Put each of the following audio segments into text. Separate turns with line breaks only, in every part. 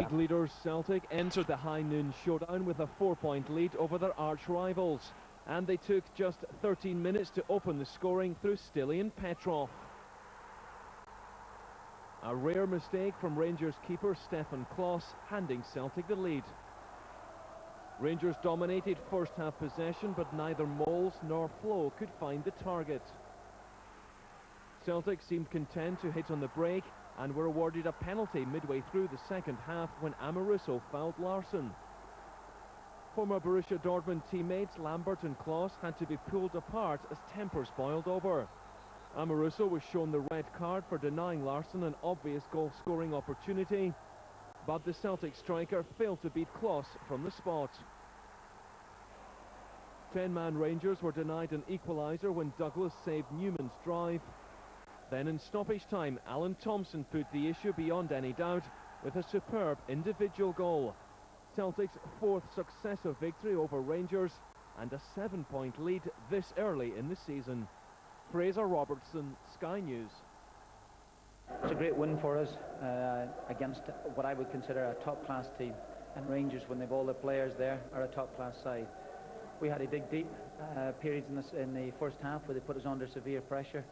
League leaders Celtic entered the high noon showdown with a 4-point lead over their arch rivals, and they took just 13 minutes to open the scoring through Stilian Petrov. A rare mistake from Rangers keeper Stefan Klos, handing Celtic the lead. Rangers dominated first half possession, but neither Moles nor Flo could find the target. Celtic seemed content to hit on the break and were awarded a penalty midway through the second half when Amoruso fouled Larsson. Former Borussia Dortmund teammates Lambert and Klos had to be pulled apart as tempers boiled over. Amoruso was shown the red card for denying Larsson an obvious goal-scoring opportunity, but the Celtic striker failed to beat Klos from the spot. 10-man Rangers were denied an equaliser when Douglas saved Newman's drive. Then in stoppage time, Alan Thompson put the issue beyond any doubt with a superb individual goal. Celtic's fourth successive victory over Rangers and a 7-point lead this early in the season. Fraser Robertson, Sky News.
It's a great win for us against what I would consider a top-class team. And Rangers, when they've all the players there, are a top-class side. We had to dig deep periods in the first half where they put us under severe pressure.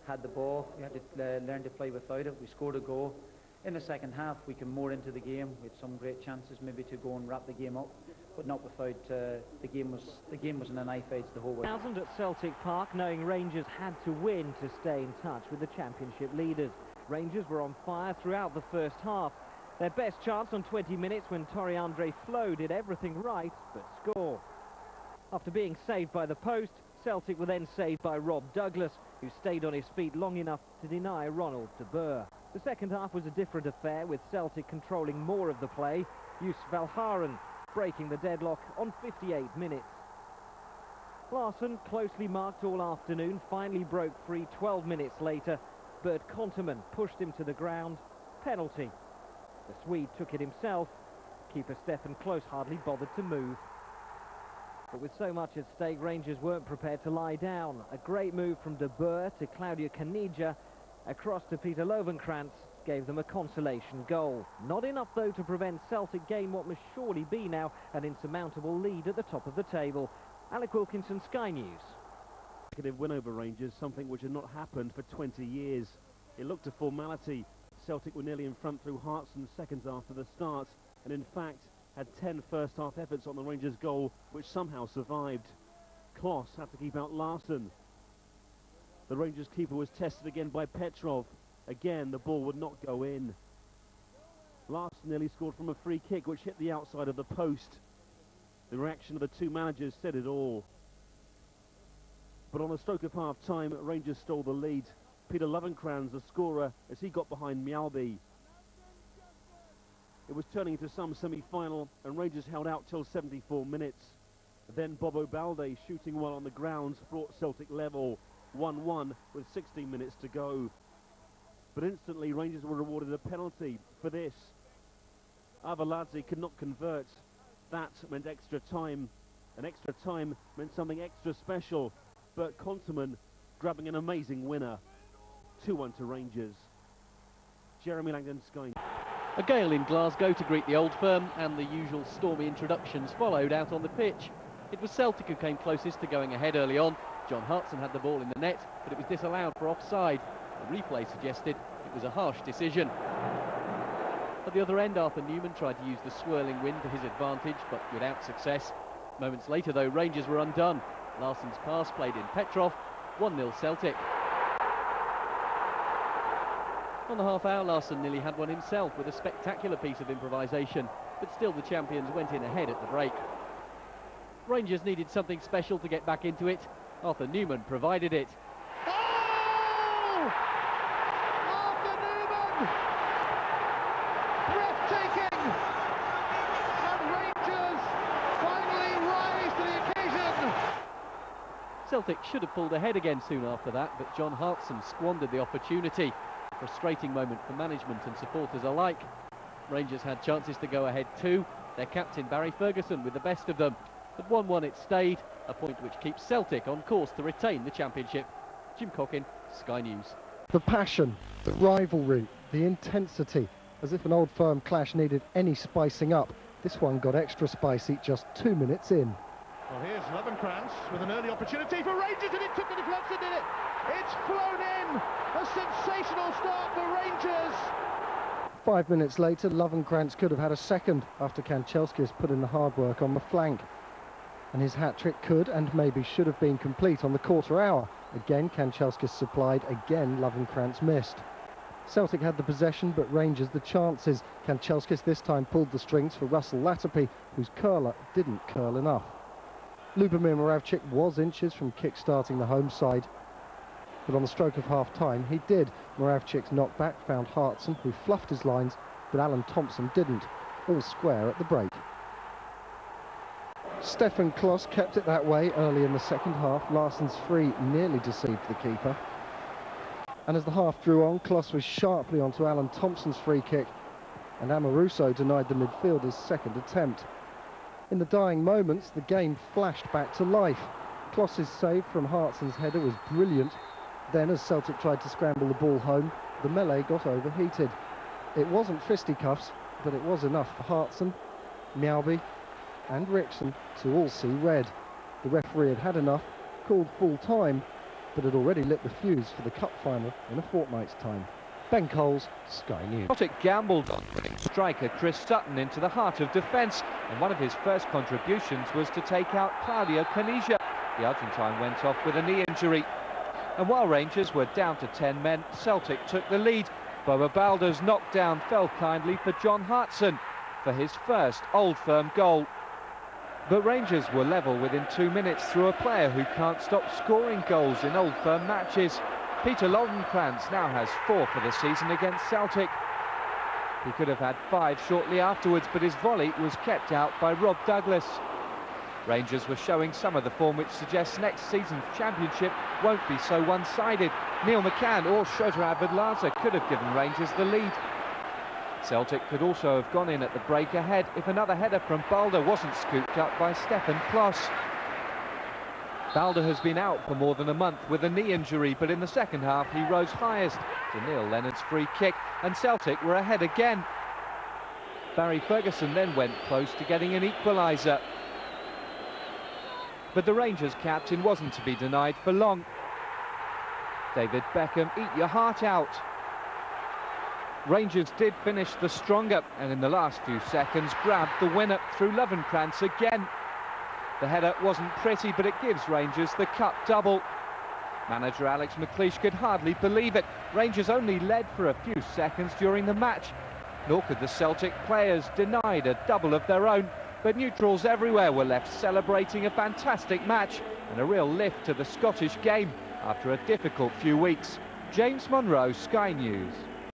Had the ball, we had to learn to play without it. We scored a goal. In the second half, we came more into the game. We had some great chances maybe to go and wrap the game up, but not without the game was in a knife edge the whole way.
1,000 at Celtic Park, knowing Rangers had to win to stay in touch with the championship leaders. Rangers were on fire throughout the first half. Their best chance on 20 minutes when Tori-Andre Flo did everything right but score. After being saved by the post, Celtic were then saved by Rob Douglas, who stayed on his feet long enough to deny Ronald de Boer. The second half was a different affair, with Celtic controlling more of the play, Yus Valharen breaking the deadlock on 58 minutes. Larsson, closely marked all afternoon, finally broke free 12 minutes later. Bert Konterman pushed him to the ground. Penalty. The Swede took it himself. Keeper Stefan Klos hardly bothered to move. But with so much at stake, Rangers weren't prepared to lie down. A great move from de Boer to Claudio Caniggia, across to Peter Lovenkrantz, gave them a consolation goal. Not enough, though, to prevent Celtic gain what must surely be now an insurmountable lead at the top of the table. Alec Wilkinson, Sky News.
Win over Rangers, something which had not happened for 20 years. It looked a formality. Celtic were nearly in front through hearts and seconds after the start, and in fact had 10 first-half efforts on the Rangers' goal, which somehow survived. Klos had to keep out Larsson. The Rangers' keeper was tested again by Petrov. Again, the ball would not go in. Larsson nearly scored from a free kick, which hit the outside of the post. The reaction of the two managers said it all. But on the stroke of half-time, Rangers stole the lead. Peter Lovenkrantz, the scorer, as he got behind Mjalby. It was turning into some semi-final, and Rangers held out till 74 minutes. Then Bobo Balde, shooting well on the ground, brought Celtic level, 1-1 with 16 minutes to go. But instantly, Rangers were awarded a penalty for this. Arveladze could not convert. That meant extra time, and extra time meant something extra special. Bert Konterman grabbing an amazing winner. 2-1 to Rangers. Jeremy Langdon, Sky.
A gale in Glasgow to greet the old firm, and the usual stormy introductions followed out on the pitch. It was Celtic who came closest to going ahead early on. John Hartson had the ball in the net, but it was disallowed for offside. The replay suggested it was a harsh decision. At the other end, Arthur Newman tried to use the swirling wind to his advantage, but without success. Moments later, though, Rangers were undone. Larsson's pass played in Petrov, 1-0 Celtic. On the half hour, Larsson nearly had one himself with a spectacular piece of improvisation, but still the champions went in ahead at the break. Rangers needed something special to get back into it. Arthur Newman provided it.
Oh! Arthur Newman! Breathtaking! And Rangers finally rise to the occasion!
Celtic should have pulled ahead again soon after that, but John Hartson squandered the opportunity. Frustrating moment for management and supporters alike. Rangers had chances to go ahead too. Their captain Barry Ferguson with the best of them. At 1-1 it stayed, a point which keeps Celtic on course to retain the championship. Jim Cockin, Sky News.
The passion, the rivalry, the intensity, As if an old firm clash needed any spicing up, this one got extra spicy just 2 minutes in.
Well, here's Lovenkrantz with an early opportunity for Rangers, and it took the defence and did it. It's flown in. A sensational start for Rangers.
5 minutes later, Lovenkrantz could have had a second after Kanchelskis put in the hard work on the flank. And his hat-trick could and maybe should have been complete on the quarter hour. Again, Kanchelskis supplied, again Lovenkrantz missed. Celtic had the possession, but Rangers the chances. Kanchelskis this time pulled the strings for Russell Latapy, whose curler didn't curl enough. Lubomir Moravcik was inches from kick-starting the home side, but on the stroke of half-time he did. Moravcik's knockback found Hartson, who fluffed his lines, but Alan Thompson didn't. All square at the break. Stefan Kloss kept it that way early in the second half. Larsson's free nearly deceived the keeper. And as the half drew on, Kloss was sharply onto Alan Thompson's free kick, and Amoruso denied the midfielder's second attempt. In the dying moments, the game flashed back to life. Kloss's save from Hartson's header was brilliant. Then, as Celtic tried to scramble the ball home, the melee got overheated. It wasn't fisticuffs, but it was enough for Hartson, Mjauby and Rickson to all see red. The referee had had enough, called full time, but had already lit the fuse for the cup final in a fortnight's time. Ben Coles, Sky News.
Celtic gambled on putting striker Chris Sutton into the heart of defence, and one of his first contributions was to take out Claudio Caniggia. The Argentine went off with a knee injury. And while Rangers were down to 10 men, Celtic took the lead. Boa Balder's knockdown fell kindly for John Hartson for his first Old Firm goal. But Rangers were level within 2 minutes through a player who can't stop scoring goals in Old Firm matches. Peter Lovenkrantz now has 4 for the season against Celtic. He could have had 5 shortly afterwards, but his volley was kept out by Rob Douglas. Rangers were showing some of the form which suggests next season's championship won't be so one-sided. Neil McCann or Shota Abadlaza could have given Rangers the lead. Celtic could also have gone in at the break ahead if another header from Balder wasn't scooped up by Stefan Kloss. Balder has been out for more than a month with a knee injury, but in the second half he rose highest to Neil Leonard's free kick, and Celtic were ahead again. Barry Ferguson then went close to getting an equaliser. But the Rangers captain wasn't to be denied for long. David Beckham, eat your heart out. Rangers did finish the stronger, and in the last few seconds grabbed the winner through Lovenkrantz again. The header wasn't pretty, but it gives Rangers the cup double. Manager Alex McLeish could hardly believe it. Rangers only led for a few seconds during the match, nor could the Celtic players denied a double of their own. But neutrals everywhere were left celebrating a fantastic match and a real lift to the Scottish game after a difficult few weeks. James Monroe, Sky News.